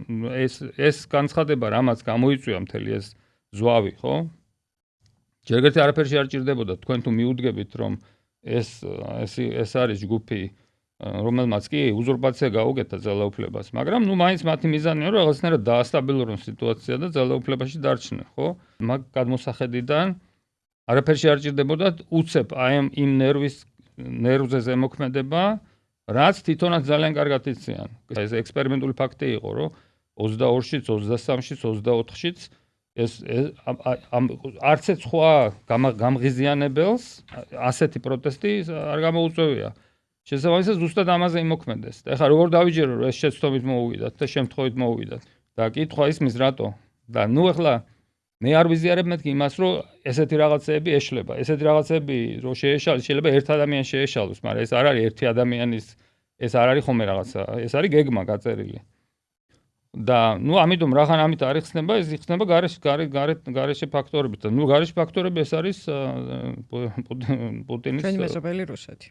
ეს განცხადება რამაც გამოიწვია მთელი ეს ზვავი, ხო? ჯერ ერთი არაფერში არ ჭირდებოდა თქვენ თუ მიუდგებით რომ ეს არის ჯგუფი რომელმაც კი უზურპაცია გაუგეთა ძალაუფლებას, მაგრამ მაინც მათი მიზანია რომ რაღაცნაირად დაასტაბილურონ სიტუაცია და ძალაუფლებაში დარჩნენ, ხო? მაგ გადმოსახედიდან არაფერში არ ჭირდებოდა უცებ აი იმ ნერვზე ზემოქმედება, რაც თვითონაც ძალიან კარგად იციან. ეს ექსპერიმენტული ფაქტი იყო, რომ 22-შიც, 23-შიც, 24-შიც არც ერთ სხვა გამღიზიანებელს ასეთი პროტესტი არ გამოუწევია. შესაბამისად ზუსტად ამაზე იმოქმედეს. და ეხლა როგორ დავიჯერო რომ ეს შეცდომით მოუვიდათ და შემთხვევით მოუვიდათ. და კითხვა ისმის რატო? და ეხლა მე არ ვიზიარებ მეთქი იმას რომ ესეთი რაღაცეები ეშლება. ესეთი რაღაცეები რომ შეეშალოს, შეიძლება ერთ ადამიანს შეეშალოს, მაგრამ ეს არ არის ერთი ადამიანის, ეს არ არის ხომ რაღაცა, ეს არის გეგმა გაწერილი. და ამიტომ რახან ამით არ იხსნება, ეს იხსნება გარეშე ფაქტორებით. გარეშე ფაქტორები ეს არის პუტინის ჩვენი მეზობელი რუსეთი.